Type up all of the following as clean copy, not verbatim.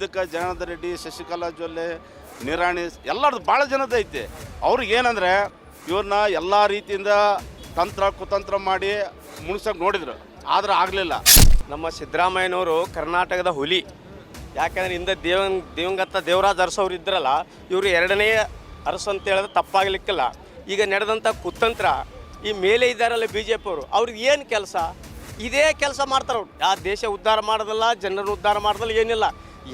ಹಿಂದಕ್ಕೆ ಜನಾರ್ದನ್ ರೆಡ್ಡಿ, ಶಶಿಕಲಾ ಜೊಲ್ಲೆ, ನಿರಾಣಿ ಎಲ್ಲರದ್ದು ಭಾಳ ಜನದ ಐತೆ. ಅವ್ರಿಗೆ ಏನಂದರೆ ಇವ್ರನ್ನ ಎಲ್ಲ ರೀತಿಯಿಂದ ತಂತ್ರ ಕುತಂತ್ರ ಮಾಡಿ ಮುನ್ಸಕ್ಕೆ ನೋಡಿದ್ರು, ಆದ್ರೆ ಆಗಲಿಲ್ಲ. ನಮ್ಮ ಸಿದ್ದರಾಮಯ್ಯನವರು ಕರ್ನಾಟಕದ ಹುಲಿ. ಯಾಕಂದರೆ ಹಿಂದೆ ದಿವಂಗತ ದೇವರಾಜ್ ಅರಸು ಅವ್ರು ಇದ್ರಲ್ಲ, ಇವರು ಎರಡನೇ ಅರಸು ಅಂತ ಹೇಳಿದ್ರೆ ತಪ್ಪಾಗಲಿಕ್ಕಿಲ್ಲ. ಈಗ ನಡೆದಂಥ ಕುತಂತ್ರ ಈ ಮೇಲೆ ಇದ್ದಾರಲ್ಲ ಬಿ ಜೆ ಪಿಯವರು, ಅವ್ರಿಗೆ ಏನು ಕೆಲಸ? ಇದೇ ಕೆಲಸ ಮಾಡ್ತಾರೆ ಅವ್ರು. ಯಾವ ದೇಶ ಉದ್ಧಾರ ಮಾಡೋದಲ್ಲ, ಜನರನ್ನು ಉದ್ಧಾರ ಮಾಡೋದಲ್ಲ, ಏನಿಲ್ಲ.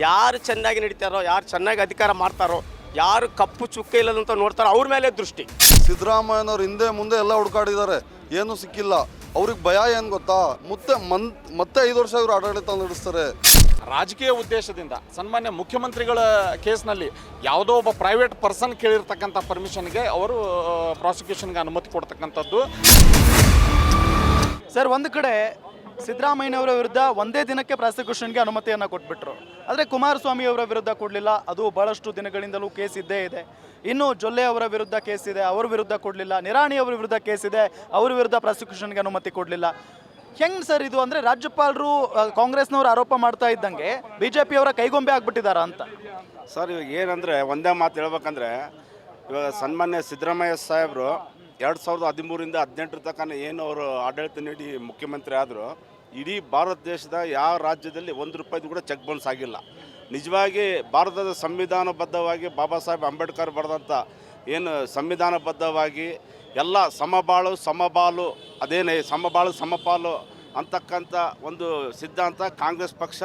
ಯಾರು ಚೆನ್ನಾಗಿ ನಡೀತಾರೋ, ಯಾರು ಚೆನ್ನಾಗಿ ಅಧಿಕಾರ ಮಾಡ್ತಾರೋ, ಯಾರು ಕಪ್ಪು ಚುಕ್ಕ ಇಲ್ಲದಂತ ನೋಡ್ತಾರೋ ಅವ್ರ ಮೇಲೆ ದೃಷ್ಟಿ. ಸಿದ್ದರಾಮಯ್ಯನವ್ರು ಹಿಂದೆ ಮುಂದೆ ಎಲ್ಲ ಹುಡುಕಾಡಿದ್ದಾರೆ, ಏನೂ ಸಿಕ್ಕಿಲ್ಲ. ಅವ್ರಿಗೆ ಭಯ ಏನು ಗೊತ್ತಾ, ಮತ್ತೆ 5 ವರ್ಷ ಇವರು ಆಡಳಿತ ನಡೆಸ್ತಾರೆ. ರಾಜಕೀಯ ಉದ್ದೇಶದಿಂದ ಸನ್ಮಾನ್ಯ ಮುಖ್ಯಮಂತ್ರಿಗಳ ಕೇಸ್ನಲ್ಲಿ ಯಾವುದೋ ಒಬ್ಬ ಪ್ರೈವೇಟ್ ಪರ್ಸನ್ ಕೇಳಿರ್ತಕ್ಕಂಥ ಪರ್ಮಿಷನ್ಗೆ ಅವರು ಪ್ರಾಸಿಕ್ಯೂಷನ್ಗೆ ಅನುಮತಿ ಕೊಡ್ತಕ್ಕಂಥದ್ದು. ಸರ್, ಒಂದು ಕಡೆ ಸಿದ್ದರಾಮಯ್ಯನವರ ವಿರುದ್ಧ ಒಂದೇ ದಿನಕ್ಕೆ ಪ್ರಾಸಿಕ್ಯೂಷನ್ಗೆ ಅನುಮತಿಯನ್ನು ಕೊಟ್ಬಿಟ್ರು. ಆದರೆ ಕುಮಾರಸ್ವಾಮಿ ಅವರ ವಿರುದ್ಧ ಕೊಡಲಿಲ್ಲ. ಅದು ಭಾಳಷ್ಟು ದಿನಗಳಿಂದಲೂ ಕೇಸ್ ಇದ್ದೇ ಇದೆ. ಇನ್ನು ಜೊಲ್ಲೆ ಅವರ ವಿರುದ್ಧ ಕೇಸ್ ಇದೆ, ಅವ್ರ ವಿರುದ್ಧ ಕೊಡಲಿಲ್ಲ. ನಿರಾಣಿ ಅವರ ವಿರುದ್ಧ ಕೇಸ್ ಇದೆ, ಅವ್ರ ವಿರುದ್ಧ ಪ್ರಾಸಿಕ್ಯೂಷನ್ಗೆ ಅನುಮತಿ ಕೊಡಲಿಲ್ಲ. ಹೆಂಗೆ ಸರ್ ಇದು? ಅಂದರೆ ರಾಜ್ಯಪಾಲರು ಕಾಂಗ್ರೆಸ್ನವರು ಆರೋಪ ಮಾಡ್ತಾ ಇದ್ದಂಗೆ BJP ಅವರ ಕೈಗೊಂಬೆ ಆಗ್ಬಿಟ್ಟಿದಾರ ಅಂತ. ಸರ್, ಇವಾಗ ಏನಂದರೆ ಒಂದೇ ಮಾತು ಹೇಳ್ಬೇಕಂದ್ರೆ, ಇವಾಗ ಸನ್ಮಾನ್ಯ ಸಿದ್ದರಾಮಯ್ಯ ಸಾಹೇಬರು 2013ರಿಂದ 2018 ತನಕ ಏನು ಅವರು ಆಡಳಿತ ನೀಡಿ ಮುಖ್ಯಮಂತ್ರಿ ಆದರು, ಇಡೀ ಭಾರತ ದೇಶದ ಯಾವ ರಾಜ್ಯದಲ್ಲಿ ₹1 ಕೂಡ ಚೆಕ್ ಬೌನ್ಸ್ ಆಗಿಲ್ಲ. ನಿಜವಾಗಿ ಭಾರತದ ಸಂವಿಧಾನಬದ್ಧವಾಗಿ ಬಾಬಾ ಸಾಹೇಬ್ ಅಂಬೇಡ್ಕರ್ ಬರೆದಂಥ ಏನು ಸಂವಿಧಾನಬದ್ಧವಾಗಿ ಎಲ್ಲ ಸಮಬಾಳು ಅದೇನೇ ಸಮಬಾಳು ಸಮಪಾಲು ಅಂತಕ್ಕಂಥ ಒಂದು ಸಿದ್ಧಾಂತ ಕಾಂಗ್ರೆಸ್ ಪಕ್ಷ,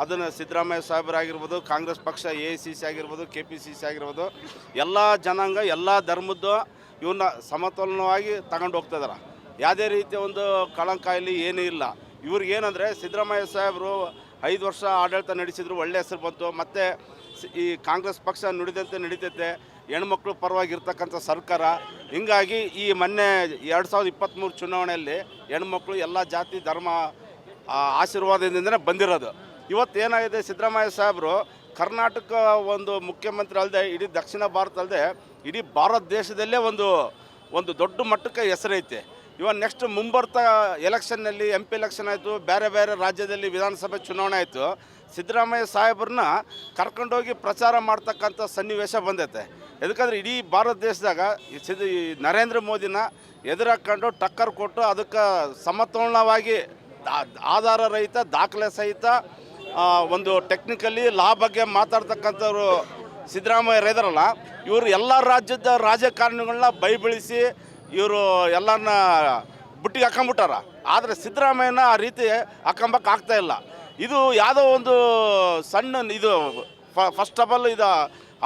ಅದನ್ನು ಸಿದ್ದರಾಮಯ್ಯ ಸಾಹೇಬರಾಗಿರ್ಬೋದು, ಕಾಂಗ್ರೆಸ್ ಪಕ್ಷ AICC ಆಗಿರ್ಬೋದು, KPCC ಆಗಿರ್ಬೋದು, ಎಲ್ಲ ಜನಾಂಗ ಎಲ್ಲ ಧರ್ಮದ್ದು ಇವನ್ನ ಸಮತೋಲನವಾಗಿ ತಗೊಂಡು ಹೋಗ್ತಿದ್ದಾರೆ. ಯಾವುದೇ ರೀತಿಯ ಒಂದು ಕಳಂಕ ಇಲ್ಲಿ ಏನೂ ಇಲ್ಲ. ಇವ್ರಿಗೇನೆಂದರೆ ಸಿದ್ದರಾಮಯ್ಯ ಸಾಹೇಬರು 5 ವರ್ಷ ಆಡಳಿತ ನಡೆಸಿದ್ರು, ಒಳ್ಳೆ ಹೆಸರು ಬಂತು. ಮತ್ತು ಈ ಕಾಂಗ್ರೆಸ್ ಪಕ್ಷ ನುಡಿದಂತೆ ನಡೀತೈತೆ, ಹೆಣ್ಮಕ್ಳು ಪರವಾಗಿರ್ತಕ್ಕಂಥ ಸರ್ಕಾರ. ಹೀಗಾಗಿ ಈ ಮೊನ್ನೆ 2023 ಚುನಾವಣೆಯಲ್ಲಿ ಹೆಣ್ಮಕ್ಳು ಎಲ್ಲ ಜಾತಿ ಧರ್ಮ ಆಶೀರ್ವಾದದಿಂದನೇ ಬಂದಿರೋದು. ಇವತ್ತೇನಾಗಿದೆ, ಸಿದ್ದರಾಮಯ್ಯ ಸಾಹೇಬರು ಕರ್ನಾಟಕ ಒಂದು ಮುಖ್ಯಮಂತ್ರಿ ಅಲ್ಲದೆ ಇಡೀ ದಕ್ಷಿಣ ಭಾರತ ಅಲ್ಲದೆ ಇಡೀ ಭಾರತ ದೇಶದಲ್ಲೇ ಒಂದು ದೊಡ್ಡ ಮಟ್ಟಕ್ಕೆ ಹೆಸರೈತೆ. ಇವಾಗ ನೆಕ್ಸ್ಟ್ ಮುಂಬರ್ತಾ ಎಲೆಕ್ಷನ್ನಲ್ಲಿ MP ಎಲೆಕ್ಷನ್ ಆಯಿತು, ಬೇರೆ ಬೇರೆ ರಾಜ್ಯದಲ್ಲಿ ವಿಧಾನಸಭೆ ಚುನಾವಣೆ ಆಯಿತು. ಸಿದ್ದರಾಮಯ್ಯ ಸಾಹೇಬ್ರನ್ನ ಕರ್ಕೊಂಡೋಗಿ ಪ್ರಚಾರ ಮಾಡ್ತಕ್ಕಂಥ ಸನ್ನಿವೇಶ ಬಂದೈತೆ. ಯಾಕಂದರೆ ಇಡೀ ಭಾರತ ದೇಶದಾಗ ಈ ನರೇಂದ್ರ ಮೋದಿನ ಎದುರಾಕೊಂಡು ಟಕ್ಕರ್ ಕೊಟ್ಟು ಅದಕ್ಕೆ ಸಮತೋಲನವಾಗಿ ಆಧಾರ ರಹಿತ ದಾಖಲೆ ಸಹಿತ ಒಂದು ಟೆಕ್ನಿಕಲಿ ಲಾ ಬಗ್ಗೆ ಮಾತಾಡ್ತಕ್ಕಂಥವ್ರು ಸಿದ್ದರಾಮಯ್ಯ ಇದ್ದಾರಲ್ಲ, ಇವರು ಎಲ್ಲ ರಾಜ್ಯದ ರಾಜಕಾರಣಿಗಳನ್ನ ಬೈಬಳಿಸಿ ಇವರು ಎಲ್ಲರನ್ನ ಬುಟ್ಟಿಗೆ ಹಾಕೊಂಬಿಟ್ಟಾರ. ಆದರೆ ಸಿದ್ದರಾಮಯ್ಯನ ಆ ರೀತಿ ಹಾಕೊಂಬಕ್ಕೆ ಆಗ್ತಾಯಿಲ್ಲ. ಇದು ಯಾವುದೋ ಒಂದು ಸಣ್ಣ ಇದು ಫಸ್ಟ್ ಆಫ್ ಆಲ್ ಇದು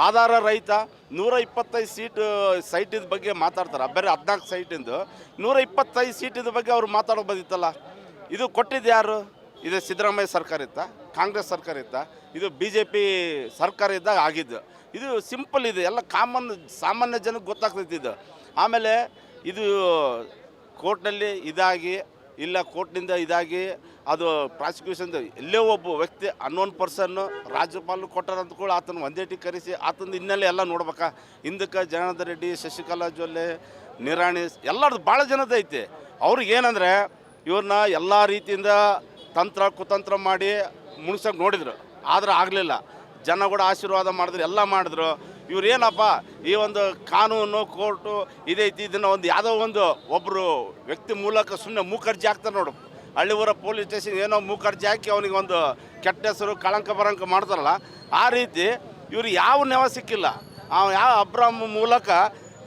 ಆಧಾರ ರಹಿತ 125 ಸೈಟಿದ ಬಗ್ಗೆ ಮಾತಾಡ್ತಾರೆ. ಬೇರೆ 14 ಸೈಟಿಂದು 125 ಸೀಟಿದ ಬಗ್ಗೆ ಅವ್ರು ಮಾತಾಡೋ ಬಂದಿತ್ತಲ್ಲ. ಇದು ಕೊಟ್ಟಿದ್ದು ಯಾರು? ಇದು ಸಿದ್ದರಾಮಯ್ಯ ಸರ್ಕಾರ ಇತ್ತಾ, ಕಾಂಗ್ರೆಸ್ ಸರ್ಕಾರ ಇತ್ತಾ? ಇದು BJP ಸರ್ಕಾರ ಇದ್ದಾಗ ಆಗಿದ್ದು. ಇದು ಸಿಂಪಲ್ ಇದೆ, ಎಲ್ಲ ಸಾಮಾನ್ಯ ಜನಕ್ಕೆ ಗೊತ್ತಾಗ್ತೈತಿ ಇದು. ಆಮೇಲೆ ಇದು ಕೋರ್ಟ್ನಲ್ಲಿ ಇದಾಗಿ ಇಲ್ಲ, ಕೋರ್ಟ್ನಿಂದ ಇದಾಗಿ ಅದು ಪ್ರಾಸಿಕ್ಯೂಷನ್ ಎಲ್ಲೇ ಒಬ್ಬ ವ್ಯಕ್ತಿ ಅನ್ನೋನ್ ಪರ್ಸನ್ನು ರಾಜ್ಯಪಾಲರು ಕೊಟ್ಟಾರ ಅಂದ್ಕೊಳ್ಳಿ, ಆತನ ಒಂದೇಟಿಗೆ ಕರೆಸಿ ಆತನ ಹಿನ್ನೆಲೆ ಎಲ್ಲ ನೋಡ್ಬೇಕಾ. ಹಿಂದಕ್ಕೆ ಜನಾರ್ದನ್ ರೆಡ್ಡಿ, ಶಶಿಕಲಾ ಜೊಲ್ಲೆ, ನಿರಾಣಿ ಎಲ್ಲರದ್ದು ಭಾಳ ಜನದ ಐತೆ. ಅವ್ರಿಗೇನಂದರೆ ಇವ್ರನ್ನ ಎಲ್ಲ ರೀತಿಯಿಂದ ತಂತ್ರ ಕುತಂತ್ರ ಮಾಡಿ ಮುನ್ಸಕ್ಕೆ ನೋಡಿದ್ರು, ಆದ್ರೆ ಆಗಲಿಲ್ಲ. ಜನ ಕೂಡ ಆಶೀರ್ವಾದ ಮಾಡಿದ್ರು, ಎಲ್ಲ ಮಾಡಿದ್ರು. ಇವ್ರು ಏನಪ್ಪ, ಈ ಒಂದು ಕಾನೂನು ಕೋರ್ಟು ಇದೈತಿ, ಇದನ್ನು ಒಂದು ಯಾವುದೋ ಒಬ್ಬರು ವ್ಯಕ್ತಿ ಮೂಲಕ ಸುಮ್ಮನೆ ಮೂಕರ್ಜಿ ಹಾಕ್ತಾರೆ ನೋಡು. ಹಳ್ಳಿ ಊರ ಪೊಲೀಸ್ ಸ್ಟೇಷನ್ ಏನೋ ಮೂಕರ್ಜಿ ಹಾಕಿ ಅವನಿಗೆ ಒಂದು ಕೆಟ್ಟ ಹೆಸರು ಕಳಂಕ ಬರಂಕ ಮಾಡ್ತಾರಲ್ಲ, ಆ ರೀತಿ ಇವ್ರು ಯಾವ ನೆವ ಸಿಕ್ಕಿಲ್ಲ. ಯಾವ ಅಬ್ರಾಮ್ ಮೂಲಕ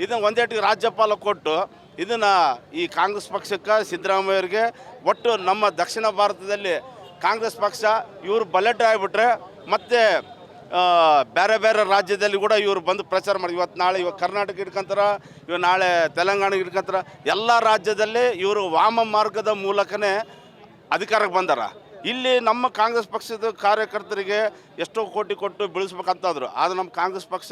ಇದನ್ನು ಒಂದೇಟಿಗೆ ರಾಜ್ಯಪಾಲ ಕೊಟ್ಟು ಇದನ್ನು ಈ ಕಾಂಗ್ರೆಸ್ ಪಕ್ಷಕ್ಕೆ, ಸಿದ್ದರಾಮಯ್ಯವ್ರಿಗೆ, ಒಟ್ಟು ನಮ್ಮ ದಕ್ಷಿಣ ಭಾರತದಲ್ಲಿ ಕಾಂಗ್ರೆಸ್ ಪಕ್ಷ ಇವರು ಬಲೆಟ್ ಆಗಿಬಿಟ್ರೆ ಮತ್ತೆ ಬೇರೆ ಬೇರೆ ರಾಜ್ಯದಲ್ಲಿ ಕೂಡ ಇವರು ಬಂದು ಪ್ರಚಾರ ಮಾಡಿ ಇವಾಗ ಕರ್ನಾಟಕ ಇಟ್ಕೊಂತಾರೆ, ಇವಾಗ ನಾಳೆ ತೆಲಂಗಾಣ ಇಟ್ಕೊಂತಾರೆ. ಎಲ್ಲ ರಾಜ್ಯದಲ್ಲಿ ಇವರು ವಾಮ ಮಾರ್ಗದ ಮೂಲಕನೇ ಅಧಿಕಾರಕ್ಕೆ ಬಂದಾರ. ಇಲ್ಲಿ ನಮ್ಮ ಕಾಂಗ್ರೆಸ್ ಪಕ್ಷದ ಕಾರ್ಯಕರ್ತರಿಗೆ ಎಷ್ಟೋ ಕೋಟಿ ಕೊಟ್ಟು ಬೆಳೆಸ್ಬೇಕಂತಾದ್ರು, ಆದರೆ ನಮ್ಮ ಕಾಂಗ್ರೆಸ್ ಪಕ್ಷ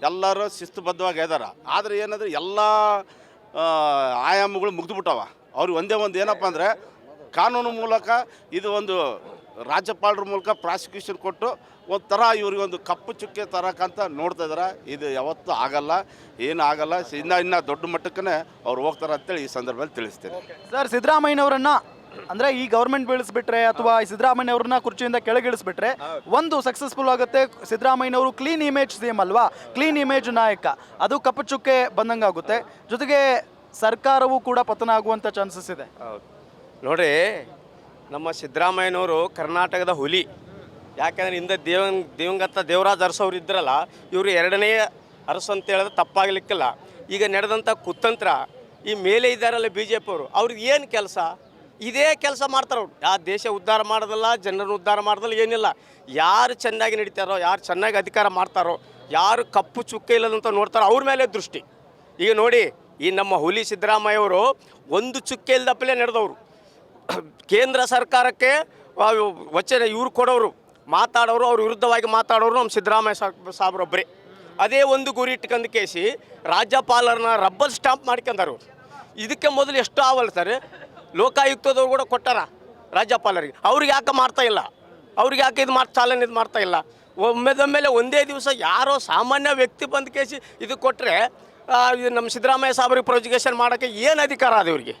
ಎಲ್ಲರೂ ಶಿಸ್ತುಬದ್ಧವಾಗಿ ಇದ್ದಾರೆ. ಆದರೆ ಏನಂದರೆ ಎಲ್ಲ ಆಯಾಮಗಳು ಮುಗಿದ್ಬಿಟ್ಟವ. ಅವ್ರಿಗೆ ಒಂದೇ ಒಂದು ಏನಪ್ಪ ಅಂದರೆ ಕಾನೂನು ಮೂಲಕ ಇದು ಒಂದು ರಾಜ್ಯಪಾಲರ ಮೂಲಕ ಪ್ರಾಸಿಕ್ಯೂಷನ್ ಕೊಟ್ಟು ಒಂಥರ ಇವ್ರಿಗೊಂದು ಕಪ್ಪು ಚುಕ್ಕೆ ತರಕಂತ ನೋಡ್ತಾ ಇದ್ದಾರೆ. ಇದು ಯಾವತ್ತೂ ಆಗಲ್ಲ, ಏನು ಆಗಲ್ಲ. ಇನ್ನೂ ದೊಡ್ಡ ಮಟ್ಟಕ್ಕೇ ಅವ್ರು ಹೋಗ್ತಾರೆ ಅಂತೇಳಿ ಈ ಸಂದರ್ಭದಲ್ಲಿ ತಿಳಿಸ್ತೇನೆ. ಸರ್, ಸಿದ್ದರಾಮಯ್ಯನವರನ್ನು ಅಂದ್ರೆ ಈ ಗೌರ್ಮೆಂಟ್ ಬೀಳಿಸ್ಬಿಟ್ರೆ ಅಥವಾ ಈ ಸಿದ್ದರಾಮಯ್ಯ ಅವ್ರನ್ನ ಕುರ್ಚಿಯಿಂದ ಕೆಳಗಿಳಿಸ್ಬಿಟ್ರೆ ಒಂದು ಸಕ್ಸಸ್ಫುಲ್ ಆಗುತ್ತೆ. ಸಿದ್ದರಾಮಯ್ಯ ಅವರು ಕ್ಲೀನ್ ಇಮೇಜ್ ಸಿಎಂ ಅಲ್ವಾ, ಕ್ಲೀನ್ ಇಮೇಜ್ ನಾಯಕ, ಅದು ಕಪ್ಪು ಚುಕ್ಕೆ ಬಂದಂಗಾಗುತ್ತೆ. ಜೊತೆಗೆ ಸರ್ಕಾರವೂ ಕೂಡ ಪತನ ಆಗುವಂಥ ಚಾನ್ಸಸ್ ಇದೆ. ಹೌದು ನೋಡ್ರಿ, ನಮ್ಮ ಸಿದ್ದರಾಮಯ್ಯನವರು ಕರ್ನಾಟಕದ ಹುಲಿ. ಯಾಕಂದ್ರೆ ಹಿಂದೆ ದಿವಂಗತ ದೇವರಾಜ್ ಅರಸು ಅವ್ರು ಇದ್ರಲ್ಲ, ಇವರು ಎರಡನೇ ಅರಸು ಅಂತ ಹೇಳಿದ್ರೆ ತಪ್ಪಾಗಲಿಕ್ಕಿಲ್ಲ. ಈಗ ನಡೆದಂಥ ಕುತಂತ್ರ ಈ ಮೇಲೆ ಇದ್ದಾರಲ್ಲ ಬಿ ಜೆ ಪಿಯವರು, ಅವ್ರಿಗೆ ಏನು ಕೆಲಸ? ಇದೇ ಕೆಲಸ ಮಾಡ್ತಾರೆ ಅವ್ರು. ಯಾವ ದೇಶ ಉದ್ಧಾರ ಮಾಡೋದಲ್ಲ, ಜನರನ್ನು ಉದ್ಧಾರ ಮಾಡೋದಲ್ಲ, ಏನಿಲ್ಲ. ಯಾರು ಚೆನ್ನಾಗಿ ನಡೀತಾರೋ, ಯಾರು ಚೆನ್ನಾಗಿ ಅಧಿಕಾರ ಮಾಡ್ತಾರೋ, ಯಾರು ಕಪ್ಪು ಚುಕ್ಕೆ ಇಲ್ಲದಂತ ನೋಡ್ತಾರೋ ಅವ್ರ ಮೇಲೆ ದೃಷ್ಟಿ. ಈಗ ನೋಡಿ, ಈ ನಮ್ಮ ಹುಲಿ ಸಿದ್ದರಾಮಯ್ಯವರು ಒಂದು ಚುಕ್ಕೆ ಇಲ್ಲದಪ್ಪಲೇ ನಡೆದವರು. ಕೇಂದ್ರ ಸರ್ಕಾರಕ್ಕೆ ವಚನ ಇವ್ರು ಕೊಡೋರು, ಮಾತಾಡೋರು, ಅವ್ರ ವಿರುದ್ಧವಾಗಿ ಮಾತಾಡೋರು ನಮ್ಮ ಸಿದ್ದರಾಮಯ್ಯ ಸಾಬ್ರೊಬ್ಬರೇ. ಅದೇ ಒಂದು ಗುರಿ ಇಟ್ಕೊಂಡು ಕೇಸಿ ರಾಜ್ಯಪಾಲರನ್ನ ರಬ್ಬರ್ ಸ್ಟಾಂಪ್ ಮಾಡ್ಕೊಂಡಾರು. ಇದಕ್ಕೆ ಮೊದಲು ಎಷ್ಟು ಆವಲ್ತಾರೆ, ಲೋಕಾಯುಕ್ತದವ್ರು ಕೂಡ ಕೊಟ್ಟಾರ ರಾಜ್ಯಪಾಲರಿಗೆ. ಅವ್ರಿಗೆ ಯಾಕೆ ಮಾಡ್ತಾ ಇಲ್ಲ? ಅವ್ರಿಗೆ ಯಾಕೆ ಇದು ಚಾಲನೆ ಇದು ಮಾಡ್ತಾ ಇಲ್ಲ? ಒಮ್ಮೆದೊಮ್ಮೆಲೆ ಒಂದೇ ದಿವಸ ಯಾರೋ ಸಾಮಾನ್ಯ ವ್ಯಕ್ತಿ ಬಂದು ಕೇಸಿ ಇದು ಕೊಟ್ಟರೆ ನಮ್ಮ ಸಿದ್ದರಾಮಯ್ಯ ಸಾಬ್ರಿಗೆ ಪ್ರೊಜಿಗೇಷನ್ ಮಾಡೋಕ್ಕೆ ಏನು ಅಧಿಕಾರ ಅದು ಇವ್ರಿಗೆ?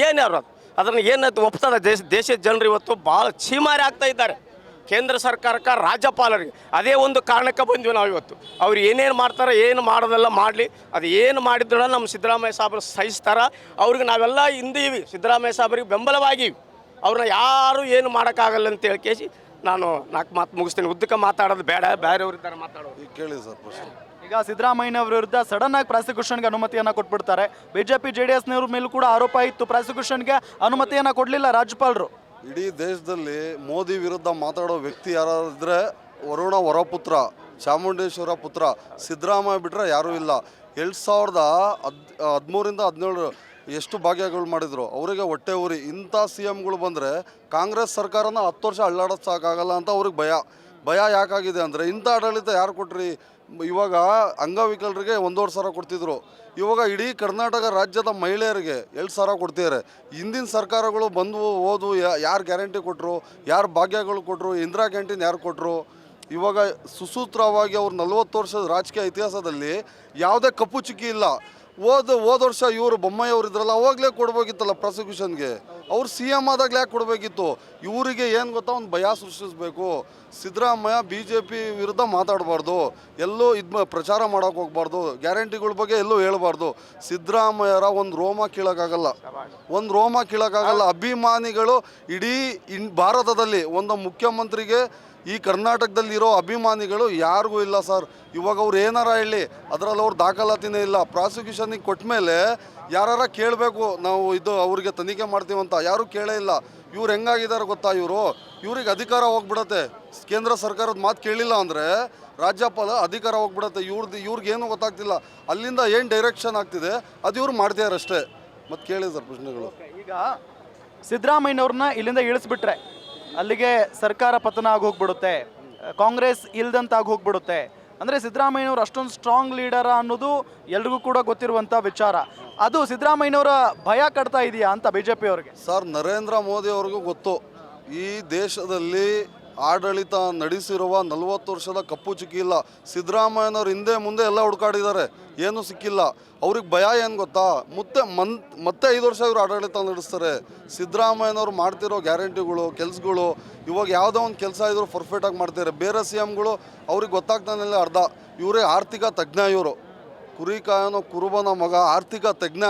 ಏನು ಯಾರು ಅದನ್ನು ಏನದು ಒಪ್ತದ? ದೇಶದ ಜನರು ಇವತ್ತು ಭಾಳ ಚೀಮಾರಿ ಆಗ್ತಾ ಇದ್ದಾರೆ ಕೇಂದ್ರ ಸರ್ಕಾರಕ್ಕೆ, ರಾಜ್ಯಪಾಲರಿಗೆ. ಅದೇ ಒಂದು ಕಾರಣಕ್ಕೆ ಬಂದ್ವಿ ನಾವು ಇವತ್ತು. ಅವ್ರು ಏನೇನು ಮಾಡ್ತಾರೆ, ಏನು ಮಾಡೋದೆಲ್ಲ ಮಾಡಲಿ, ಅದು ಏನು ಮಾಡಿದ್ರು ನಮ್ಮ ಸಿದ್ದರಾಮಯ್ಯ ಸಾಬ್ರು ಸಹಿಸ್ತಾರ. ಅವ್ರಿಗೆ ನಾವೆಲ್ಲ ಹಿಂದೀವಿ, ಸಿದ್ದರಾಮಯ್ಯ ಸಾಬ್ರಿಗೆ ಬೆಂಬಲವಾಗಿವಿ. ಅವ್ರನ್ನ ಯಾರು ಏನು ಮಾಡೋಕ್ಕಾಗಲ್ಲ ಅಂತ ಹೇಳಿ ಕೇಸಿ ನಾನು 4 ಮಾತು ಮುಗಿಸ್ತೀನಿ. ಉದ್ದಕ್ಕೆ ಮಾತಾಡೋದು ಬೇಡ, ಬೇರೆಯವ್ರಿದ್ದಾರೆ ಮಾತಾಡೋದು. ಈಗ ಕೇಳಿ ಸರ್ ಪ್ರಶ್ನೆ. ಈಗ ಸಿದ್ದರಾಮಯ್ಯ ಅವರ ವಿರುದ್ಧ ಸಡನ್ ಆಗಿ ಪ್ರಾಸಿಕ್ಯೂಷನ್ಗೆ ಅನುಮತಿಯನ್ನು ಕೊಟ್ಬಿಡ್ತಾರೆ. ಬಿಜೆಪಿ JDSನವ್ರ ಮೇಲೂ ಕೂಡ ಆರೋಪ ಇತ್ತು, ಪ್ರಾಸಿಕ್ಯೂಷನ್ಗೆ ಅನುಮತಿಯನ್ನು ಕೊಡಲಿಲ್ಲ ರಾಜ್ಯಪಾಲರು. ಇಡೀ ದೇಶದಲ್ಲಿ ಮೋದಿ ವಿರುದ್ಧ ಮಾತಾಡೋ ವ್ಯಕ್ತಿ ಯಾರಾದ್ರೆ ವರುಣ ವರಪುತ್ರ, ಚಾಮುಂಡೇಶ್ವರ ಪುತ್ರ ಸಿದ್ದರಾಮಯ್ಯ ಬಿಟ್ಟರೆ ಯಾರೂ ಇಲ್ಲ. 2013ರಿಂದ 17 ಎಷ್ಟು ಭಾಗ್ಯಗಳು ಮಾಡಿದ್ರು, ಅವರಿಗೆ ಹೊಟ್ಟೆ ಉರಿ. ಇಂಥ ಸಿ ಎಮ್ಗಳು ಬಂದರೆ ಕಾಂಗ್ರೆಸ್ ಸರ್ಕಾರನ 10 ವರ್ಷ ಅಳ್ಳಾಡೋದು ಸಾಕಾಗಲ್ಲ ಅಂತ ಅವ್ರಿಗೆ ಭಯ ಯಾಕಾಗಿದೆ ಅಂದರೆ, ಇಂಥ ಆಡಳಿತ ಯಾರು ಕೊಟ್ರಿ? ಇವಾಗ ಅಂಗವಿಕಲರಿಗೆ 1.5 ಸಾವಿರ ಕೊಡ್ತಿದ್ರು, ಇವಾಗ ಇಡೀ ಕರ್ನಾಟಕ ರಾಜ್ಯದ ಮಹಿಳೆಯರಿಗೆ 2 ಸಾವಿರ ಕೊಡ್ತಿದ್ದಾರೆ. ಹಿಂದಿನ ಸರ್ಕಾರಗಳು ಬಂದು ಹೋದು ಯಾರು ಗ್ಯಾರಂಟಿ ಕೊಟ್ಟರು, ಯಾರು ಭಾಗ್ಯಗಳು ಕೊಟ್ಟರು, ಇಂದಿರಾ ಕ್ಯಾಂಟೀನ್ ಯಾರು ಕೊಟ್ಟರು? ಇವಾಗ ಸುಸೂತ್ರವಾಗಿ ಅವ್ರು 40 ವರ್ಷದ ರಾಜಕೀಯ ಇತಿಹಾಸದಲ್ಲಿ ಯಾವುದೇ ಕಪ್ಪು ಚುಕ್ಕಿ ಇಲ್ಲ. ಹೋದ ವರ್ಷ ಇವರು ಬೊಮ್ಮಾಯಿ ಅವ್ರು ಇದ್ರಲ್ಲ, ಅವಾಗಲೇ ಕೊಡ್ಬೇಕಿತ್ತಲ್ಲ ಪ್ರಾಸಿಕ್ಯೂಷನ್ಗೆ. ಅವ್ರು ಸಿ ಎಮ್ ಆದಾಗಲೇ ಯಾಕೆ ಕೊಡಬೇಕಿತ್ತು? ಇವರಿಗೆ ಏನು ಗೊತ್ತಾ, ಒಂದು ಭಯ ಸೃಷ್ಟಿಸಬೇಕು. ಸಿದ್ದರಾಮಯ್ಯ BJP ವಿರುದ್ಧ ಮಾತಾಡಬಾರ್ದು, ಎಲ್ಲೂ ಪ್ರಚಾರ ಮಾಡೋಕೆ ಹೋಗ್ಬಾರ್ದು, ಗ್ಯಾರಂಟಿಗಳ ಬಗ್ಗೆ ಎಲ್ಲೂ ಹೇಳ್ಬಾರ್ದು. ಸಿದ್ದರಾಮಯ್ಯರ ಒಂದು ರೋಮ ಕೀಳಕ್ಕಾಗಲ್ಲ. ಅಭಿಮಾನಿಗಳು ಇಡೀ ಭಾರತದಲ್ಲಿ ಒಂದು ಮುಖ್ಯಮಂತ್ರಿಗೆ, ಈ ಕರ್ನಾಟಕದಲ್ಲಿರೋ ಅಭಿಮಾನಿಗಳು ಯಾರಿಗೂ ಇಲ್ಲ ಸರ್. ಇವಾಗ ಅವ್ರು ಏನಾರ ಹೇಳಿ ಅದರಲ್ಲಿ ಅವ್ರು ದಾಖಲಾತಿನೇ ಇಲ್ಲ. ಪ್ರಾಸಿಕ್ಯೂಷನಿಗೆ ಕೊಟ್ಟ ಮೇಲೆ ಯಾರ ಕೇಳಬೇಕು, ನಾವು ಇದು ಅವ್ರಿಗೆ ತನಿಖೆ ಮಾಡ್ತೀವಂತ, ಯಾರೂ ಕೇಳೇ ಇಲ್ಲ. ಇವ್ರು ಹೆಂಗಾಗಿದ್ದಾರೆ ಗೊತ್ತಾ, ಇವ್ರಿಗೆ ಅಧಿಕಾರ ಹೋಗ್ಬಿಡತ್ತೆ. ಕೇಂದ್ರ ಸರ್ಕಾರದ ಮಾತು ಕೇಳಿಲ್ಲ ಅಂದರೆ ರಾಜ್ಯಪಾಲ ಅಧಿಕಾರ ಹೋಗ್ಬಿಡತ್ತೆ. ಇವ್ರಿಗೇನು ಗೊತ್ತಾಗ್ತಿಲ್ಲ, ಅಲ್ಲಿಂದ ಏನು ಡೈರೆಕ್ಷನ್ ಆಗ್ತಿದೆ ಅದು ಇವ್ರು ಮಾಡ್ತಿದ್ದಾರೆ ಅಷ್ಟೇ. ಮತ್ತು ಕೇಳಿ ಸರ್ ಪ್ರಶ್ನೆಗಳು. ಈಗ ಸಿದ್ದರಾಮಯ್ಯನವ್ರನ್ನ ಇಲ್ಲಿಂದ ಇಳಿಸ್ಬಿಟ್ರೆ ಅಲ್ಲಿಗೆ ಸರ್ಕಾರ ಪತನ ಆಗಿ ಹೋಗ್ಬಿಡುತ್ತೆ, ಕಾಂಗ್ರೆಸ್ ಇಲ್ದಂತಾಗಿ ಹೋಗ್ಬಿಡುತ್ತೆ. ಅಂದರೆ ಸಿದ್ದರಾಮಯ್ಯನವರು ಅಷ್ಟೊಂದು ಸ್ಟ್ರಾಂಗ್ ಲೀಡರ ಅನ್ನೋದು ಎಲ್ರಿಗೂ ಕೂಡ ಗೊತ್ತಿರುವಂಥ ವಿಚಾರ. ಅದು ಸಿದ್ದರಾಮಯ್ಯನವರ ಭಯ ಕಟ್ತಾ ಇದೆಯಾ ಅಂತ BJP ಅವ್ರಿಗೆ? ಸರ್, ನರೇಂದ್ರ ಮೋದಿ ಅವ್ರಿಗೂ ಗೊತ್ತು, ಈ ದೇಶದಲ್ಲಿ ಆಡಳಿತ ನಡೆಸಿರುವ 40 ವರ್ಷದ ಕಪ್ಪು ಚುಕ್ಕಿ ಇಲ್ಲ. ಸಿದ್ದರಾಮಯ್ಯನವ್ರು ಹಿಂದೆ ಮುಂದೆ ಎಲ್ಲ ಹುಡುಕಾಡಿದ್ದಾರೆ, ಏನೂ ಸಿಕ್ಕಿಲ್ಲ. ಅವ್ರಿಗೆ ಭಯ ಏನು ಗೊತ್ತಾ, ಮತ್ತೆ 5 ವರ್ಷ ಇವರು ಆಡಳಿತ ನಡೆಸ್ತಾರೆ. ಸಿದ್ದರಾಮಯ್ಯನವ್ರು ಮಾಡ್ತಿರೋ ಗ್ಯಾರಂಟಿಗಳು, ಕೆಲಸಗಳು, ಇವಾಗ ಯಾವುದೋ ಒಂದು ಕೆಲಸ ಇದ್ರು ಪರ್ಫೆಕ್ಟಾಗಿ ಮಾಡ್ತಾರೆ. ಬೇರೆ ಸಿ ಎಮ್ಗಳು ಅವ್ರಿಗೆ ಗೊತ್ತಾಗ್ತಾನಿಲ್ಲ ಅರ್ಧ. ಇವರೇ ಆರ್ಥಿಕ ತಜ್ಞ, ಇವರು ಕುರಿಕಾಯನೋ ಕುರುಬನ ಮಗ, ಆರ್ಥಿಕ ತಜ್ಞ.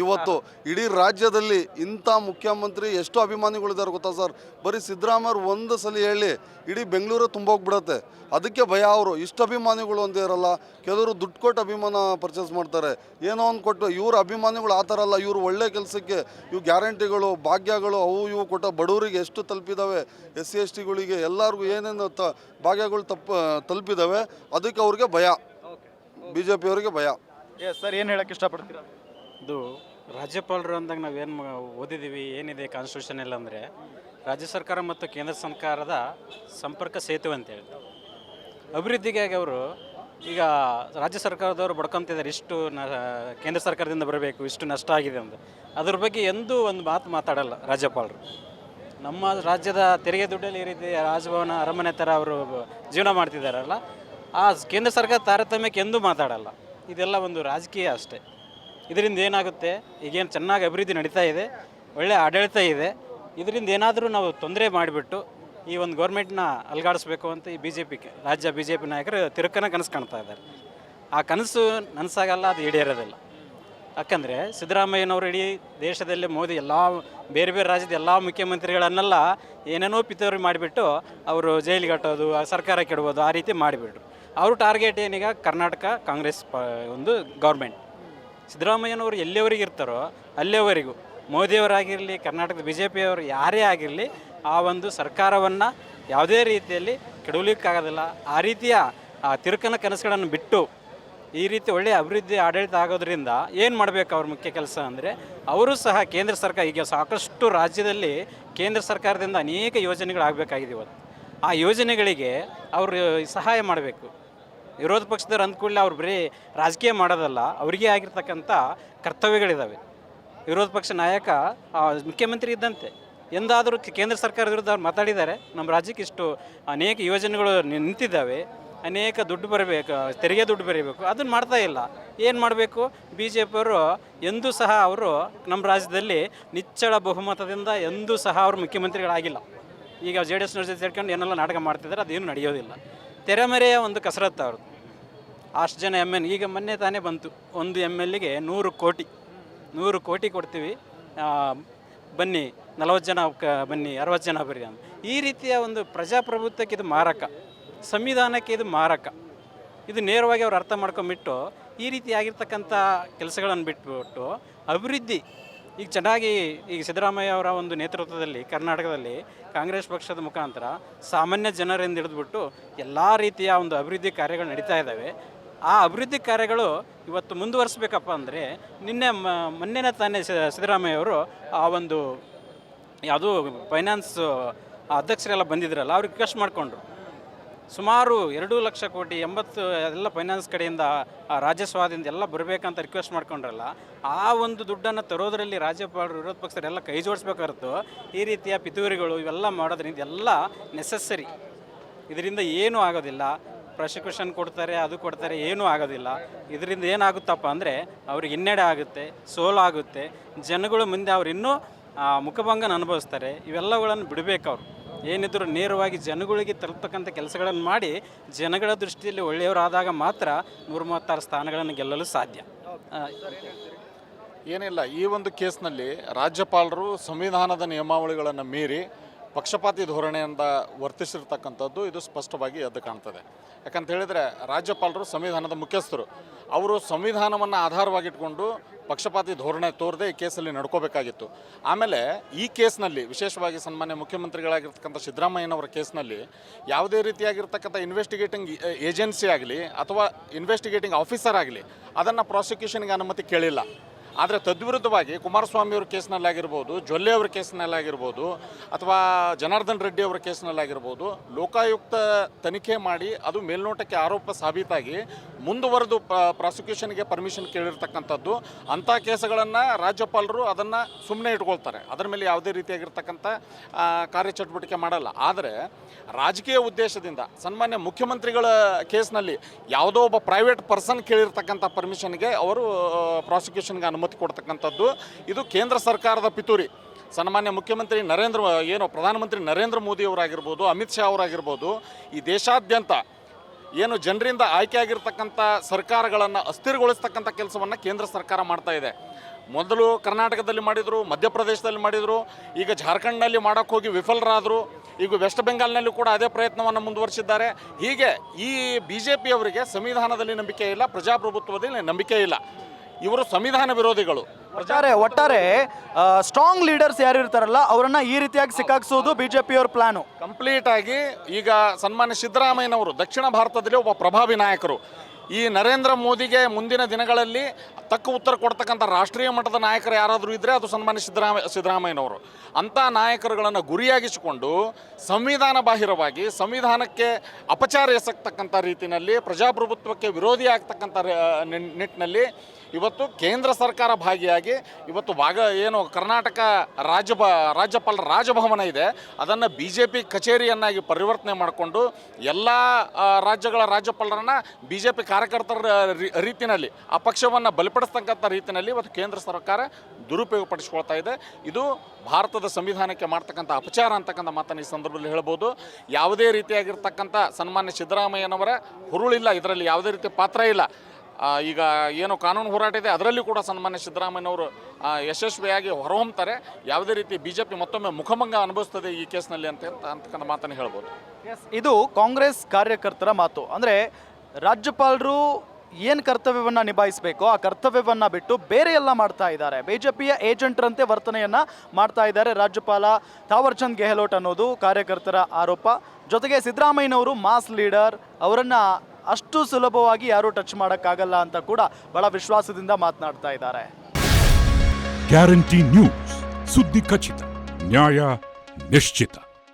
ಇವತ್ತು ಇಡೀ ರಾಜ್ಯದಲ್ಲಿ ಇಂಥ ಮುಖ್ಯಮಂತ್ರಿ ಎಷ್ಟು ಅಭಿಮಾನಿಗಳಿದ್ದಾರೆ ಗೊತ್ತಾ ಸರ್? ಬರೀ ಸಿದ್ದರಾಮಯ್ಯವ್ರು ಒಂದು ಸಲ ಹೇಳಿ ಇಡೀ ಬೆಂಗಳೂರು ತುಂಬೋಗ್ಬಿಡತ್ತೆ. ಅದಕ್ಕೆ ಭಯ. ಅವರು ಇಷ್ಟು ಅಭಿಮಾನಿಗಳು ಒಂದೇ ಇರಲ್ಲ, ಕೆಲವರು ದುಡ್ಡು ಕೊಟ್ಟು ಅಭಿಮಾನ ಪರ್ಚೇಸ್ ಮಾಡ್ತಾರೆ, ಏನೋ ಒಂದು ಕೊಟ್ಟು. ಇವ್ರ ಅಭಿಮಾನಿಗಳು ಆ ಥರ ಅಲ್ಲ. ಇವರು ಒಳ್ಳೆ ಕೆಲಸಕ್ಕೆ ಇವು ಗ್ಯಾರಂಟಿಗಳು, ಭಾಗ್ಯಗಳು, ಅವು ಇವು ಕೊಟ್ಟ ಬಡವರಿಗೆ ಎಷ್ಟು ತಲುಪಿದ್ದಾವೆ, SC STಗಳಿಗೆ ಎಲ್ಲರಿಗೂ ಏನೇನು ಭಾಗ್ಯಗಳು ತಲುಪಿದ್ದಾವೆ. ಅದಕ್ಕೆ ಅವ್ರಿಗೆ ಭಯ, BJP ಅವರಿಗೆ ಭಯ. ಸರ್, ಏನು ಹೇಳಕ್ಕೆ ಇಷ್ಟಪಡ್ತೀರಾ? ಇದು ರಾಜ್ಯಪಾಲರು ಅಂದಾಗ ನಾವೇನು ಓದಿದ್ದೀವಿ, ಏನಿದೆ ಕಾನ್ಸ್ಟಿಟ್ಯೂಷನ್ ಎಲ್ಲ ಅಂದರೆ ರಾಜ್ಯ ಸರ್ಕಾರ ಮತ್ತು ಕೇಂದ್ರ ಸರ್ಕಾರದ ಸಂಪರ್ಕ ಸೇತುವೆ ಅಂತೇಳಿ. ಅಭಿವೃದ್ಧಿಗಾಗಿ ಅವರು ಈಗ ರಾಜ್ಯ ಸರ್ಕಾರದವರು ಬಡ್ಕೊತಿದ್ದಾರೆ, ಇಷ್ಟು ಕೇಂದ್ರ ಸರ್ಕಾರದಿಂದ ಬರಬೇಕು, ಇಷ್ಟು ನಷ್ಟ ಆಗಿದೆ ಅಂತ. ಅದ್ರ ಬಗ್ಗೆ ಎಂದೂ ಒಂದು ಮಾತು ಮಾತಾಡಲ್ಲ ರಾಜ್ಯಪಾಲರು. ನಮ್ಮ ರಾಜ್ಯದ ತೆರಿಗೆ ದುಡ್ಡಲ್ಲಿ ಈ ರೀತಿ ರಾಜಭವನ, ಅರಮನೆ ಥರ ಅವರು ಜೀವನ ಮಾಡ್ತಿದ್ದಾರಲ್ಲ, ಆ ಕೇಂದ್ರ ಸರ್ಕಾರ ತಾರತಮ್ಯಕ್ಕೆ ಎಂದೂ ಮಾತಾಡಲ್ಲ. ಇದೆಲ್ಲ ಒಂದು ರಾಜಕೀಯ ಅಷ್ಟೇ. ಇದರಿಂದ ಏನಾಗುತ್ತೆ, ಈಗೇನು ಚೆನ್ನಾಗಿ ಅಭಿವೃದ್ಧಿ ನಡೀತಾ ಇದೆ, ಒಳ್ಳೆಯ ಆಡಳಿತ ಇದೆ, ಇದರಿಂದ ಏನಾದರೂ ನಾವು ತೊಂದರೆ ಮಾಡಿಬಿಟ್ಟು ಈ ಒಂದು ಗೌರ್ಮೆಂಟ್ನ ಅಲ್ಗಾಡಿಸ್ಬೇಕು ಅಂತ ಈ BJP ರಾಜ್ಯ BJP ನಾಯಕರು ತಿರುಕನ ಕನಸು ಕಾಣ್ತಾ ಇದ್ದಾರೆ. ಆ ಕನಸು ನನಸಾಗಲ್ಲ, ಅದು ಈಡೇರೋದಿಲ್ಲ. ಯಾಕಂದರೆ ಸಿದ್ದರಾಮಯ್ಯನವರು ಇಡೀ ದೇಶದಲ್ಲಿ ಮೋದಿ ಎಲ್ಲ ಬೇರೆ ಬೇರೆ ರಾಜ್ಯದ ಎಲ್ಲ ಮುಖ್ಯಮಂತ್ರಿಗಳನ್ನೆಲ್ಲ ಏನೇನೋ ಪಿತೂರಿ ಮಾಡಿಬಿಟ್ಟು ಅವರು ಜೈಲಿಗೆ ಕಟ್ಟೋದು, ಸರ್ಕಾರ ಕೆಡಬೋದು, ಆ ರೀತಿ ಮಾಡಿಬಿಟ್ರು. ಅವರು ಟಾರ್ಗೆಟ್ ಏನೀಗ ಕರ್ನಾಟಕ ಕಾಂಗ್ರೆಸ್ ಒಂದು ಗೌರ್ಮೆಂಟ್. ಸಿದ್ದರಾಮಯ್ಯನವರು ಎಲ್ಲಿಯವರೆಗೆ ಇರ್ತಾರೋ ಅಲ್ಲಿಯವರೆಗೂ ಮೋದಿಯವರಾಗಿರಲಿ, ಕರ್ನಾಟಕದ BJP ಅವರು ಯಾರೇ ಆಗಿರಲಿ, ಆ ಒಂದು ಸರ್ಕಾರವನ್ನು ಯಾವುದೇ ರೀತಿಯಲ್ಲಿ ಕೆಡವಲಿಕ್ಕಾಗೋದಿಲ್ಲ. ಆ ರೀತಿಯ ಆ ತಿರುಕನ ಕನಸುಗಳನ್ನು ಬಿಟ್ಟು ಈ ರೀತಿ ಒಳ್ಳೆಯ ಅಭಿವೃದ್ಧಿ ಆಡಳಿತ ಆಗೋದ್ರಿಂದ ಏನು ಮಾಡಬೇಕು ಅವ್ರ ಮುಖ್ಯ ಕೆಲಸ ಅಂದರೆ, ಅವರು ಸಹ ಕೇಂದ್ರ ಸರ್ಕಾರ ಈಗ ಸಾಕಷ್ಟು ರಾಜ್ಯದಲ್ಲಿ ಕೇಂದ್ರ ಸರ್ಕಾರದಿಂದ ಅನೇಕ ಯೋಜನೆಗಳಾಗಬೇಕಾಗಿದೆ. ಇವತ್ತು ಆ ಯೋಜನೆಗಳಿಗೆ ಅವರು ಸಹಾಯ ಮಾಡಬೇಕು. ವಿರೋಧ ಪಕ್ಷದವ್ರು ಅಂದ್ಕೂಡಲೇ ಅವ್ರು ಬರೀ ರಾಜಕೀಯ ಮಾಡೋದಲ್ಲ, ಅವರಿಗೆ ಆಗಿರ್ತಕ್ಕಂಥ ಕರ್ತವ್ಯಗಳಿದ್ದಾವೆ. ವಿರೋಧ ಪಕ್ಷ ನಾಯಕ ಮುಖ್ಯಮಂತ್ರಿ ಇದ್ದಂತೆ ಎಂದಾದರೂ ಕೇಂದ್ರ ಸರ್ಕಾರದ ವಿರುದ್ಧ ಅವ್ರು ಮಾತಾಡಿದ್ದಾರೆ. ನಮ್ಮ ರಾಜ್ಯಕ್ಕೆ ಇಷ್ಟು ಅನೇಕ ಯೋಜನೆಗಳು ನಿಂತಿದ್ದಾವೆ, ಅನೇಕ ದುಡ್ಡು ಬರಬೇಕು, ತೆರಿಗೆ ದುಡ್ಡು ಬರೀಬೇಕು, ಅದನ್ನು ಮಾಡ್ತಾ ಇಲ್ಲ. ಏನು ಮಾಡಬೇಕು? BJP ಅವರು ಎಂದೂ ಸಹ ಅವರು ನಮ್ಮ ರಾಜ್ಯದಲ್ಲಿ ನಿಚ್ಚಳ ಬಹುಮತದಿಂದ ಎಂದೂ ಸಹ ಅವರು ಮುಖ್ಯಮಂತ್ರಿಗಳಾಗಿಲ್ಲ. ಈಗ JDS ಜೊತೆ ಸೇರ್ಕೊಂಡು ಏನೆಲ್ಲ ನಾಟಕ ಮಾಡ್ತಿದ್ದಾರೆ, ಅದೇನು ನಡೆಯೋದಿಲ್ಲ. ತೆರೆಮರೆಯ ಒಂದು ಕಸರತ್ತು ಅವರು. ಅಷ್ಟು ಜನ MN ಈಗ ಮೊನ್ನೆ ತಾನೇ ಬಂತು, ಒಂದು MLಗೆ 100 ಕೋಟಿ ಕೊಡ್ತೀವಿ, ಬನ್ನಿ 40 ಜನ ಬನ್ನಿ, 60 ಜನ ಬರ್ರಿ ಅಂತ. ಈ ರೀತಿಯ ಒಂದು ಪ್ರಜಾಪ್ರಭುತ್ವಕ್ಕೆ ಇದು ಮಾರಕ, ಸಂವಿಧಾನಕ್ಕೆ ಇದು ಮಾರಕ. ಇದು ನೇರವಾಗಿ ಅವ್ರು ಅರ್ಥ ಮಾಡ್ಕೊಂಬಿಟ್ಟು ಈ ರೀತಿಯಾಗಿರ್ತಕ್ಕಂಥ ಕೆಲಸಗಳನ್ನು ಬಿಟ್ಬಿಟ್ಟು ಅಭಿವೃದ್ಧಿ ಈಗ ಚೆನ್ನಾಗಿ ಈಗ ಸಿದ್ದರಾಮಯ್ಯ ಅವರ ಒಂದು ನೇತೃತ್ವದಲ್ಲಿ ಕರ್ನಾಟಕದಲ್ಲಿ ಕಾಂಗ್ರೆಸ್ ಪಕ್ಷದ ಮುಖಾಂತರ ಸಾಮಾನ್ಯ ಜನರಿಂದ ಹಿಡಿದ್ಬಿಟ್ಟು ಎಲ್ಲ ರೀತಿಯ ಒಂದು ಅಭಿವೃದ್ಧಿ ಕಾರ್ಯಗಳು ನಡೀತಾ ಇದ್ದಾವೆ. ಆ ಅಭಿವೃದ್ಧಿ ಕಾರ್ಯಗಳು ಇವತ್ತು ಮುಂದುವರಿಸ್ಬೇಕಪ್ಪ ಅಂದರೆ ಮೊನ್ನೆನೇ ತಾನೇ ಸಿದ್ದರಾಮಯ್ಯ ಅವರು ಆ ಒಂದು ಯಾವುದೋ ಫೈನಾನ್ಸ್ ಅಧ್ಯಕ್ಷರೆಲ್ಲ ಬಂದಿದ್ರಲ್ಲ, ಅವ್ರಿಗೆ ರಿಕ್ವೆಸ್ಟ್ ಮಾಡಿಕೊಂಡ್ರು. ಸುಮಾರು 2 ಲಕ್ಷ ಕೋಟಿ 80 ಎಲ್ಲ ಫೈನಾನ್ಸ್ ಕಡೆಯಿಂದ ರಾಜ್ಯಸ್ವಾದಿಂದ ಎಲ್ಲ ಬರಬೇಕಂತ ರಿಕ್ವೆಸ್ಟ್ ಮಾಡ್ಕೊಂಡ್ರಲ್ಲ, ಆ ಒಂದು ದುಡ್ಡನ್ನು ತರೋದರಲ್ಲಿ ರಾಜ್ಯಪಾಲರು ವಿರೋಧ ಪಕ್ಷದರೆಲ್ಲ ಕೈ ಜೋಡಿಸ್ಬೇಕಾರ್ತು ಈ ರೀತಿಯ ಪಿತೂರಿಗಳು ಇವೆಲ್ಲ ಮಾಡೋದ್ರಿಂದ ಎಲ್ಲ ನೆಸೆಸರಿ. ಇದರಿಂದ ಏನೂ ಆಗೋದಿಲ್ಲ. ಪ್ರಾಸಿಕ್ಯೂಷನ್ ಕೊಡ್ತಾರೆ, ಅದು ಕೊಡ್ತಾರೆ, ಏನೂ ಆಗೋದಿಲ್ಲ. ಇದರಿಂದ ಏನಾಗುತ್ತಪ್ಪ ಅಂದರೆ ಅವ್ರಿಗೆ ಹಿನ್ನಡೆ ಆಗುತ್ತೆ, ಸೋಲಾಗುತ್ತೆ. ಜನಗಳು ಮುಂದೆ ಅವ್ರು ಇನ್ನೂ ಮುಖಭಂಗನ ಅನುಭವಿಸ್ತಾರೆ. ಇವೆಲ್ಲಗಳನ್ನು ಬಿಡಬೇಕು. ಅವರು ಏನಿದ್ರು ನೇರವಾಗಿ ಜನಗಳಿಗೆ ತಲುಪತಕ್ಕಂಥ ಕೆಲಸಗಳನ್ನು ಮಾಡಿ ಜನಗಳ ದೃಷ್ಟಿಯಲ್ಲಿ ಒಳ್ಳೆಯವರಾದಾಗ ಮಾತ್ರ 136 ಸ್ಥಾನಗಳನ್ನು ಗೆಲ್ಲಲು ಸಾಧ್ಯ. ಏನಿಲ್ಲ, ಈ ಒಂದು ಕೇಸ್ನಲ್ಲಿ ರಾಜ್ಯಪಾಲರು ಸಂವಿಧಾನದ ನಿಯಮಾವಳಿಗಳನ್ನು ಮೀರಿ ಪಕ್ಷಪಾತಿ ಧೋರಣೆಯಿಂದ ವರ್ತಿಸಿರ್ತಕ್ಕಂಥದ್ದು ಇದು ಸ್ಪಷ್ಟವಾಗಿ ಎದ್ದು ಕಾಣ್ತದೆ. ಯಾಕಂತ ಹೇಳಿದರೆ ರಾಜ್ಯಪಾಲರು ಸಂವಿಧಾನದ ಮುಖ್ಯಸ್ಥರು. ಅವರು ಸಂವಿಧಾನವನ್ನು ಆಧಾರವಾಗಿಟ್ಕೊಂಡು ಪಕ್ಷಪಾತಿ ಧೋರಣೆ ತೋರದೆ ಈ ಕೇಸಲ್ಲಿ ನಡ್ಕೋಬೇಕಾಗಿತ್ತು. ಆಮೇಲೆ ಈ ಕೇಸ್ನಲ್ಲಿ ವಿಶೇಷವಾಗಿ ಸನ್ಮಾನ್ಯ ಮುಖ್ಯಮಂತ್ರಿಗಳಾಗಿರ್ತಕ್ಕಂಥ ಸಿದ್ದರಾಮಯ್ಯನವರ ಕೇಸ್ನಲ್ಲಿ ಯಾವುದೇ ರೀತಿಯಾಗಿರ್ತಕ್ಕಂಥ ಇನ್ವೆಸ್ಟಿಗೇಟಿಂಗ್ ಏಜೆನ್ಸಿ ಆಗಲಿ ಅಥವಾ ಇನ್ವೆಸ್ಟಿಗೇಟಿಂಗ್ ಆಫೀಸರ್ ಆಗಲಿ ಅದನ್ನು ಪ್ರಾಸಿಕ್ಯೂಷನ್ಗೆ ಅನುಮತಿ ಕೇಳಿಲ್ಲ. ಆದರೆ ತದ್ವಿರುದ್ಧವಾಗಿ ಕುಮಾರಸ್ವಾಮಿಯವ್ರ ಕೇಸ್ನಲ್ಲಾಗಿರ್ಬೋದು, ಜೊಲ್ಲೆ ಅವ್ರ ಕೇಸ್ನಲ್ಲಾಗಿರ್ಬೋದು, ಅಥವಾ ಜನಾರ್ದನ್ ರೆಡ್ಡಿ ಅವರ ಕೇಸ್ನಲ್ಲಾಗಿರ್ಬೋದು, ಲೋಕಾಯುಕ್ತ ತನಿಖೆ ಮಾಡಿ ಅದು ಮೇಲ್ನೋಟಕ್ಕೆ ಆರೋಪ ಸಾಬೀತಾಗಿ ಮುಂದುವರೆದು ಪ್ರಾಸಿಕ್ಯೂಷನ್ಗೆ ಪರ್ಮಿಷನ್ ಕೇಳಿರ್ತಕ್ಕಂಥದ್ದು. ಅಂಥ ಕೇಸುಗಳನ್ನು ರಾಜ್ಯಪಾಲರು ಅದನ್ನು ಸುಮ್ಮನೆ ಇಟ್ಕೊಳ್ತಾರೆ, ಅದರ ಮೇಲೆ ಯಾವುದೇ ರೀತಿಯಾಗಿರ್ತಕ್ಕಂಥ ಕಾರ್ಯಚಟುವಟಿಕೆ ಮಾಡಲ್ಲ. ಆದರೆ ರಾಜಕೀಯ ಉದ್ದೇಶದಿಂದ ಸನ್ಮಾನ್ಯ ಮುಖ್ಯಮಂತ್ರಿಗಳ ಕೇಸ್ನಲ್ಲಿ ಯಾವುದೋ ಒಬ್ಬ ಪ್ರೈವೇಟ್ ಪರ್ಸನ್ ಕೇಳಿರ್ತಕ್ಕಂಥ ಪರ್ಮಿಷನ್ಗೆ ಅವರು ಪ್ರಾಸಿಕ್ಯೂಷನ್ಗೆ ಅನುಮತಿ ಕೊಡ್ತಕ್ಕಂಥದ್ದು ಇದು ಕೇಂದ್ರ ಸರ್ಕಾರದ ಪಿತೂರಿ. ಸನ್ಮಾನ್ಯ ಮುಖ್ಯಮಂತ್ರಿ ಪ್ರಧಾನಮಂತ್ರಿ ನರೇಂದ್ರ ಮೋದಿ ಅವರಾಗಿರ್ಬೋದು, ಅಮಿತ್ ಶಾ ಅವರಾಗಿರ್ಬೋದು, ಈ ದೇಶಾದ್ಯಂತ ಏನು ಜನರಿಂದ ಆಯ್ಕೆಯಾಗಿರ್ತಕ್ಕಂಥ ಸರ್ಕಾರಗಳನ್ನು ಅಸ್ಥಿರಗೊಳಿಸ್ತಕ್ಕಂಥ ಕೆಲಸವನ್ನು ಕೇಂದ್ರ ಸರ್ಕಾರ ಮಾಡ್ತಾ ಇದೆ. ಮೊದಲು ಕರ್ನಾಟಕದಲ್ಲಿ ಮಾಡಿದರು, ಮಧ್ಯಪ್ರದೇಶದಲ್ಲಿ ಮಾಡಿದರು, ಈಗ ಜಾರ್ಖಂಡ್ನಲ್ಲಿ ಮಾಡೋಕ್ಕೆ ಹೋಗಿ ವಿಫಲರಾದರು. ಈಗ ವೆಸ್ಟ್ ಬೆಂಗಾಲ್ನಲ್ಲಿ ಕೂಡ ಅದೇ ಪ್ರಯತ್ನವನ್ನು ಮುಂದುವರಿಸಿದ್ದಾರೆ. ಹೀಗೆ ಈ BJP ಅವರಿಗೆ ಸಂವಿಧಾನದಲ್ಲಿ ನಂಬಿಕೆ ಇಲ್ಲ, ಪ್ರಜಾಪ್ರಭುತ್ವದಲ್ಲಿ ನಂಬಿಕೆ ಇಲ್ಲ. ಇವರು ಸಂವಿಧಾನ ವಿರೋಧಿಗಳು. ಒಟ್ಟಾರೆ ಸ್ಟ್ರಾಂಗ್ ಲೀಡರ್ಸ್ ಯಾರು ಇರ್ತಾರಲ್ಲ ಅವರನ್ನ ಈ ರೀತಿಯಾಗಿ ಸಿಕ್ಕಾಕ್ಸೋದು BJP ಅವ್ರ ಪ್ಲಾನು. ಕಂಪ್ಲೀಟ್ ಆಗಿ ಈಗ ಸನ್ಮಾನ್ಯ ಸಿದ್ದರಾಮಯ್ಯನವರು ದಕ್ಷಿಣ ಭಾರತದಲ್ಲಿ ಒಬ್ಬ ಪ್ರಭಾವಿ ನಾಯಕರು. ಈ ನರೇಂದ್ರ ಮೋದಿಗೆ ಮುಂದಿನ ದಿನಗಳಲ್ಲಿ ತಕ್ಕ ಉತ್ತರ ಕೊಡ್ತಕ್ಕಂಥ ರಾಷ್ಟ್ರೀಯ ಮಟ್ಟದ ನಾಯಕರು ಯಾರಾದರೂ ಇದ್ದರೆ ಅದು ಸನ್ಮಾನ್ಯ ಸಿದ್ದರಾಮಯ್ಯನವರು. ಅಂಥ ನಾಯಕರುಗಳನ್ನು ಗುರಿಯಾಗಿಸಿಕೊಂಡು ಸಂವಿಧಾನ ಬಾಹಿರವಾಗಿ ಸಂವಿಧಾನಕ್ಕೆ ಅಪಚಾರ ಎಸಗ್ತಕ್ಕಂಥ ರೀತಿಯಲ್ಲಿ ಪ್ರಜಾಪ್ರಭುತ್ವಕ್ಕೆ ವಿರೋಧಿ ಆಗ್ತಕ್ಕಂಥ ನಿಟ್ಟಿನಲ್ಲಿ ಇವತ್ತು ಕೇಂದ್ರ ಸರ್ಕಾರ ಭಾಗಿಯಾಗಿ ಇವತ್ತು ಕರ್ನಾಟಕ ರಾಜ್ಯಪಾಲರ ರಾಜಭವನ ಇದೆ ಅದನ್ನು BJP ಕಚೇರಿಯನ್ನಾಗಿ ಪರಿವರ್ತನೆ ಮಾಡಿಕೊಂಡು ಎಲ್ಲ ರಾಜ್ಯಗಳ ರಾಜ್ಯಪಾಲರನ್ನು BJP ಕಾರ್ಯಕರ್ತರ ರೀತಿಯಲ್ಲಿ ಆ ಪಕ್ಷವನ್ನು ಬಲಪಡಿಸ್ತಕ್ಕಂಥ ರೀತಿಯಲ್ಲಿ ಇವತ್ತು ಕೇಂದ್ರ ಸರ್ಕಾರ ದುರುಪಯೋಗಪಡಿಸ್ಕೊಳ್ತಾ ಇದೆ. ಇದು ಭಾರತದ ಸಂವಿಧಾನಕ್ಕೆ ಮಾಡ್ತಕ್ಕಂಥ ಅಪಚಾರ ಅಂತಕ್ಕಂಥ ಮಾತನ್ನು ಈ ಸಂದರ್ಭದಲ್ಲಿ ಹೇಳ್ಬೋದು. ಯಾವುದೇ ರೀತಿಯಾಗಿರ್ತಕ್ಕಂಥ ಸನ್ಮಾನ್ಯ ಸಿದ್ದರಾಮಯ್ಯನವರ ಹುರುಳಿಲ್ಲ, ಇದರಲ್ಲಿ ಯಾವುದೇ ರೀತಿ ಪಾತ್ರ ಇಲ್ಲ. ಈಗ ಏನು ಕಾನೂನು ಹೋರಾಟ ಇದೆ ಅದರಲ್ಲಿ ಕೂಡ ಸನ್ಮಾನ್ಯ ಸಿದ್ದರಾಮಯ್ಯನವರು ಯಶಸ್ವಿಯಾಗಿ ಹೊರಹೊಮ್ತಾರೆ. ಯಾವುದೇ ರೀತಿ BJP ಮತ್ತೊಮ್ಮೆ ಮುಖಭಂಗ ಅನುಭವಿಸ್ತದೆ ಈ ಕೇಸ್ನಲ್ಲಿ ಅಂತಕ್ಕಂಥ ಮಾತನ್ನು ಹೇಳ್ಬೋದು. ಇದು ಕಾಂಗ್ರೆಸ್ ಕಾರ್ಯಕರ್ತರ ಮಾತು. ಅಂದರೆ ರಾಜ್ಯಪಾಲರು ಏನು ಕರ್ತವ್ಯವನ್ನು ನಿಭಾಯಿಸಬೇಕೋ ಆ ಕರ್ತವ್ಯವನ್ನು ಬಿಟ್ಟು ಬೇರೆ ಎಲ್ಲ ಮಾಡ್ತಾ ಇದ್ದಾರೆ. BJPಯ ಏಜೆಂಟ್ರಂತೆ ವರ್ತನೆಯನ್ನು ಮಾಡ್ತಾ ಇದ್ದಾರೆ ರಾಜ್ಯಪಾಲ ಥಾವರ್ಚಂದ್ ಗೆಹ್ಲೋಟ್ ಅನ್ನೋದು ಕಾರ್ಯಕರ್ತರ ಆರೋಪ. ಜೊತೆಗೆ ಸಿದ್ದರಾಮಯ್ಯನವರು ಮಾಸ್ ಲೀಡರ್, ಅವರನ್ನು ಅಷ್ಟು ಸುಲಭವಾಗಿ ಯಾರೂ ಟಚ್ ಮಾಡೋಕ್ಕಾಗಲ್ಲ ಅಂತ ಕೂಡ ಬಹಳ ವಿಶ್ವಾಸದಿಂದ ಮಾತನಾಡ್ತಾ ಇದ್ದಾರೆ. ಗ್ಯಾರಂಟಿ ನ್ಯೂಸ್, ಸುದ್ದಿ ಖಚಿತ, ನ್ಯಾಯ ನಿಶ್ಚಿತ.